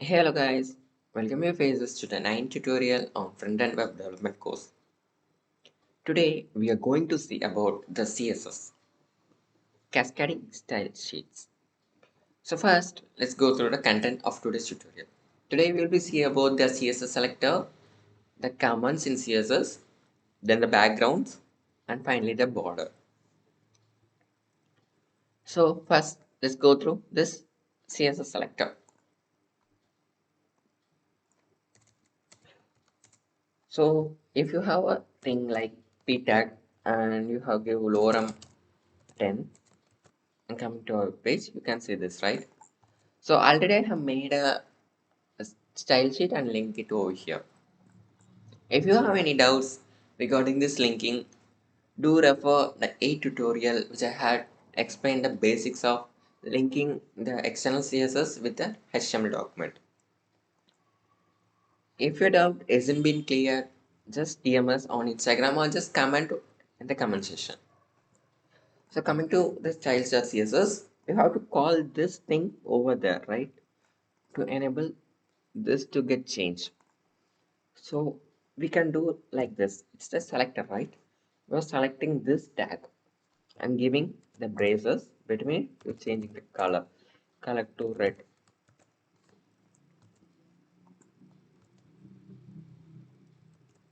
Hello guys, welcome your faces to the 9th tutorial on front-end web development course. Today we are going to see about the CSS, cascading style sheets. So first, let's go through the content of today's tutorial. Today we will be see about the CSS selector, the commands in CSS, then the backgrounds, and finally the border. So first, let's go through this CSS selector. So if you have a thing like p tag and you have give lorem 10 and coming to our page, you can see this, right? So already I have made a style sheet and link it over here. If you have any doubts regarding this linking, do refer the A tutorial which I had explained the basics of linking the external CSS with the HTML document. If your doubt isn't been clear, just DM us on Instagram or just comment in the comment section. So coming to the styles.css, you have to call this thing over there, right? To enable this to get changed. So we can do like this. It's the selector, right? We're selecting this tag and giving the braces between to changing the color to red.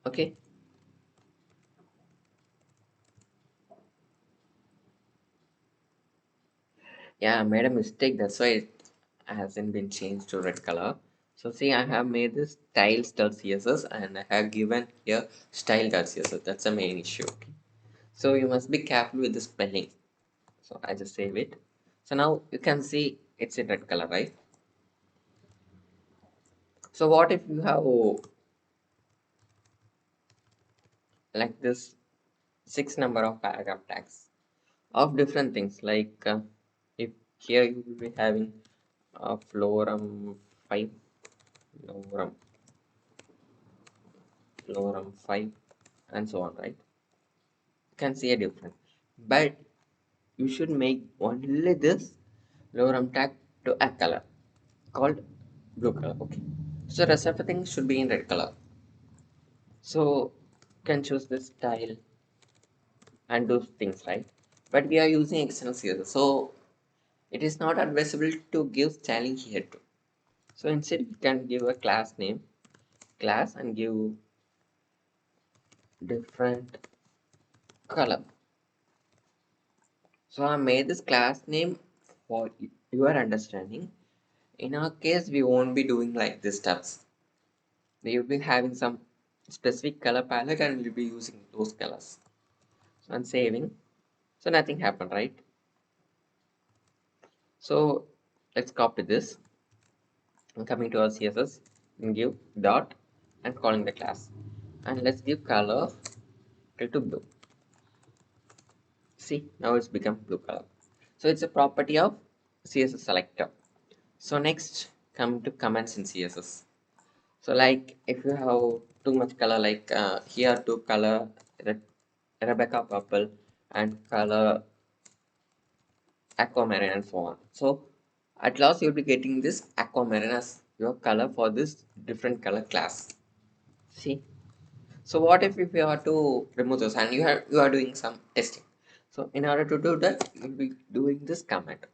Okay. Yeah, I made a mistake. That's why it hasn't been changed to red color. So see, I have made this styles.css and I have given here style.css. That's the main issue. Okay. So you must be careful with the spelling. So I just save it. So now you can see it's in red color, right? So what if you have like this 6 number of paragraph tags of different things, like if here you will be having florum 5, florum, florum 5 and so on, right? You can see a difference, but you should make only this florum tag to a color called blue color. Okay, so rest of the things should be in red color. So you can choose this style and those things, right? But we are using external CSS, so it is not advisable to give styling here too. So instead we can give a class name, class, and give different color. So I made this class name for your understanding. In our case, we won't be doing like this steps. We will be having some specific color palette and we'll be using those colors. So I'm saving. So nothing happened, right? So let's copy this and coming to our CSS and give dot and calling the class. And let's give color to blue. See, now it's become blue color. So it's a property of CSS selector. So next, come to comments in CSS. So like if you have too much color, like here to color Rebecca purple and color aquamarine and so on. So at last you'll be getting this aquamarine as your color for this different color class. See. So what if you are to remove those and you are doing some testing. So in order to do that, you'll be doing this comment.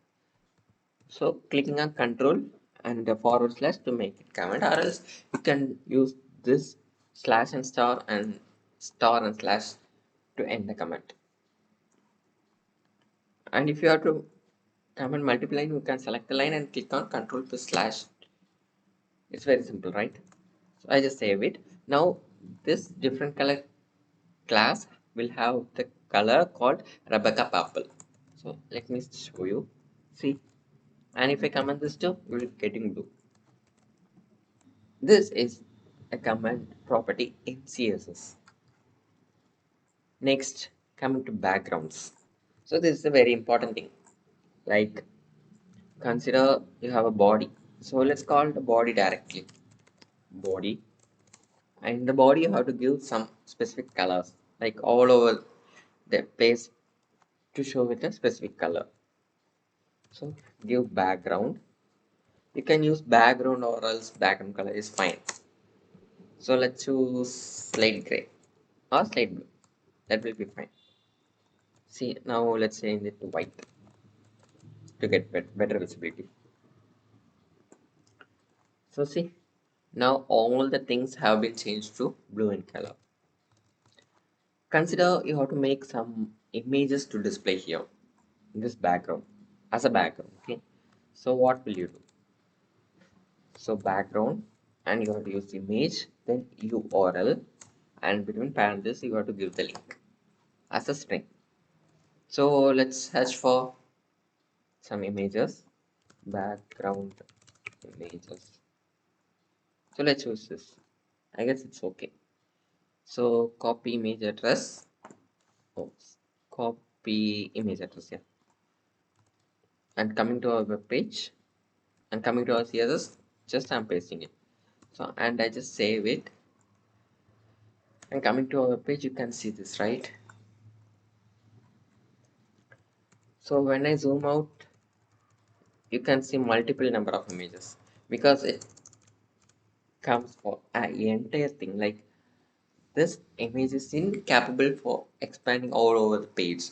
So clicking on control and the forward slash to make it comment, or else you can use this slash and star and slash to end the comment. And if you have to comment multiple line, you can select the line and click on control plus slash. It's very simple, right? So I just save it. Now this different color class will have the color called Rebecca purple. So let me show you. See, and if I comment this too, we will getting blue. This is a command property in CSS. Next, coming to backgrounds. So this is a very important thing. Like consider you have a body. So let's call the body directly. Body. And the body you have to give some specific colors, like all over the place to show with a specific color. So give background. You can use background or else background color is fine. So let's choose slate gray or slate blue. That will be fine. See, now let's change it to white to get better visibility. So see, now all the things have been changed to blue in color. Consider you have to make some images to display here in this background as a background. Okay, so what will you do? So background, and you have to use image, then URL, and between parentheses you have to give the link as a string. So let's search for some images, background images. So let's choose this. I guess it's okay. So copy image address. Oops. Copy image address, yeah. And coming to our web page and coming to our CSS, just I'm pasting it. So and I just save it. And coming to our web page, you can see this, right? So when I zoom out, you can see multiple number of images because it comes for an entire thing. Like this image is incapable for expanding all over the page.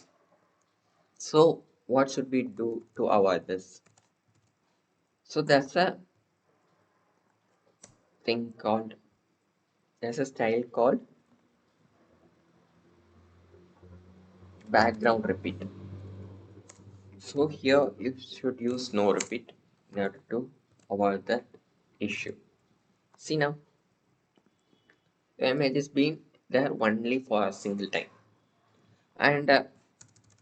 So what should we do to avoid this? So thing called there's a style called background repeat. So here you should use no repeat in order to avoid that issue. See now, the image is being there only for a single time, and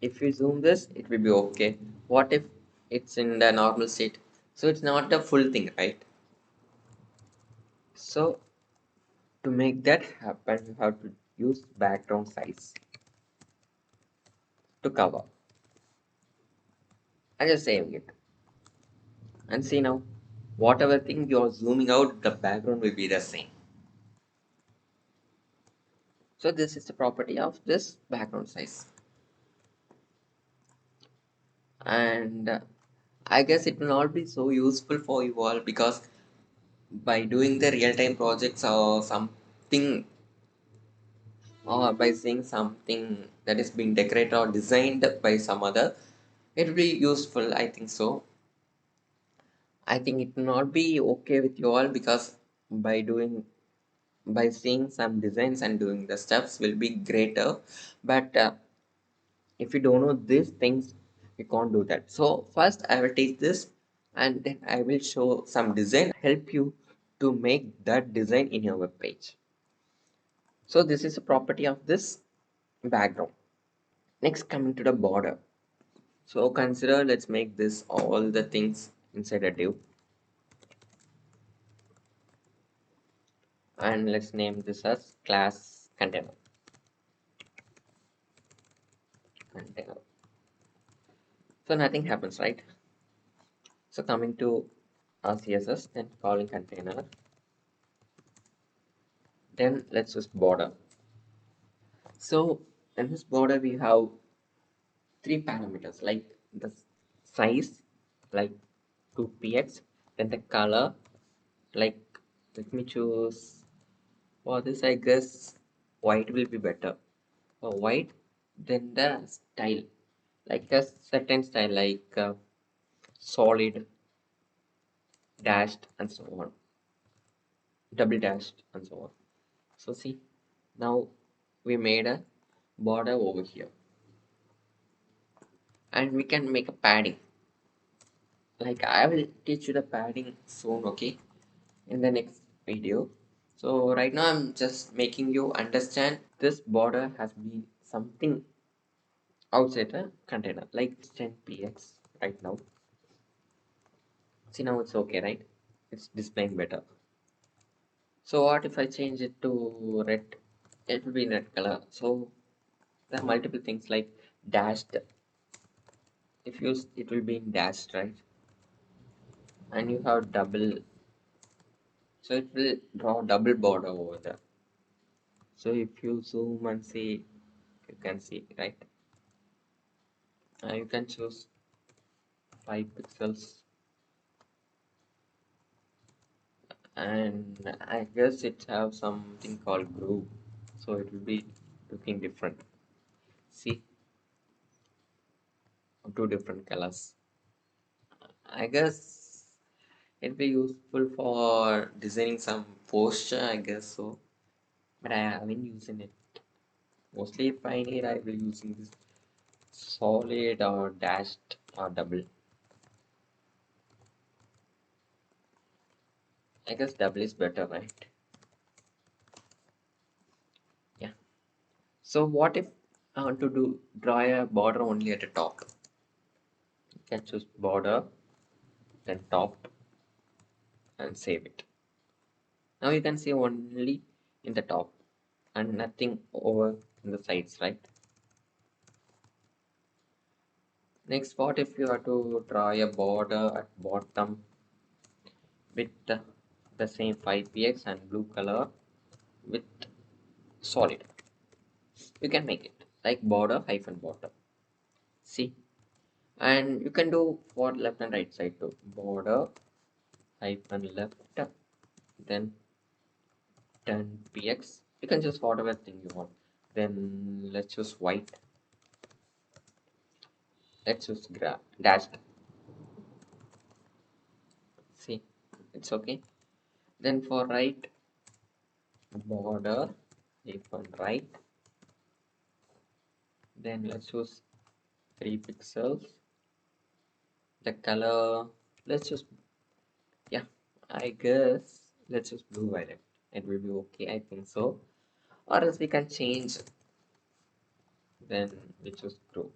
if you zoom this, it will be okay. What if it's in the normal state? So it's not the full thing, right? So to make that happen, you have to use background size to cover. I'm just saving it. And see now, whatever thing you're zooming out, the background will be the same. So this is the property of this background size. And I guess it will not be so useful for you all because by doing the real-time projects or something, or by seeing something that is being decorated or designed by some other, it will be useful. I think so. I think it will not be okay with you all because by doing by seeing some designs and doing the steps will be greater, but if you don't know these things you can't do that. So first I will teach this and then I will show some design help you to make that design in your web page. So this is a property of this background. Next, coming to the border. So consider, let's make this all the things inside a div, and let's name this as class container. So nothing happens, right? So coming to our CSS, then calling container, then let's just border. So in this border we have three parameters like the size like 2px, then the color like, let me choose for this, I guess white will be better for white. Then the style like a certain style like solid, dashed, and so on, double dashed, and so on. So see, now we made a border over here, and we can make a padding. Like I will teach you the padding soon, okay, in the next video. So right now I'm just making you understand this border has been something outside the container like 10px right now. See now it's okay, right? It's displaying better. So what if I change it to red? It will be in red color. So there are multiple things like dashed. If you it will be in dashed, right? And you have double, so it will draw double border over there. So if you zoom and see, you can see, right? You can choose 5 pixels and I guess it have something called groove, so it will be looking different. See, two different colors. I guess it'll be useful for designing some posture, I guess so, but I haven't using it. Mostly if I need, I will using this solid or dashed or double. I guess double is better, right? Yeah. So what if I want to draw a border only at the top? You can choose border, then top, and save it. Now you can see only in the top and nothing over in the sides, right? Next, what if you are to draw a border at bottom with the same 5px and blue color with solid? You can make it like border hyphen border. See, and you can do for left and right side too. Border hyphen left, then 10px. You can choose whatever thing you want. Then let's choose white. Let's choose dashed. See, it's okay. Then for right, border hyphen right. Then let's choose 3 pixels. The color, let's just, yeah, I guess let's just blue violet. It will be okay, I think so. Or else we can change, then we choose blue.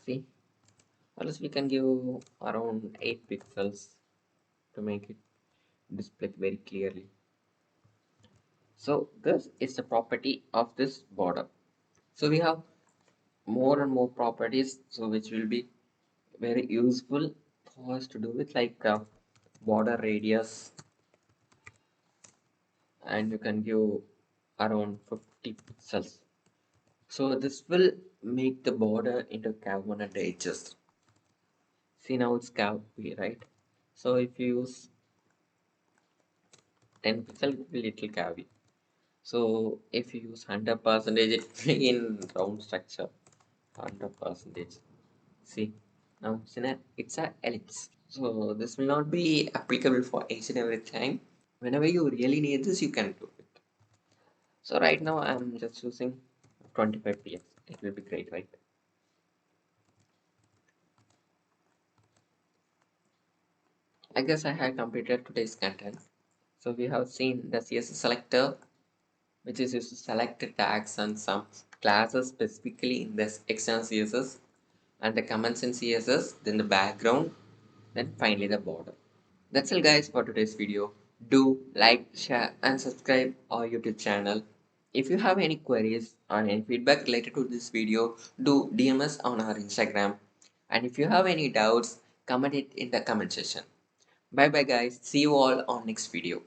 See, or else we can give around 8 pixels to make it display very clearly. So this is the property of this border. So we have more and more properties, so which will be very useful for us to do with, like border radius, and you can give around 50 pixels. So this will make the border into curve at the edges. See, now it's curvy, right? So if you use 10 pixel, it will be little curvy. So if you use 100%, it will be in round structure. 100%. See, now it's a ellipse. So this will not be applicable for each and every time. Whenever you really need this, you can do it. So right now I'm just using 25px. It will be great, right? I guess I have completed today's content. So we have seen the CSS selector, which is used to select the tags and some classes specifically in this external CSS, and the comments in CSS, then the background, then finally the border. That's all guys for today's video. Do like, share and subscribe our YouTube channel. If you have any queries or any feedback related to this video, do DM us on our Instagram. And if you have any doubts, comment it in the comment section. Bye bye guys. See you all on next video.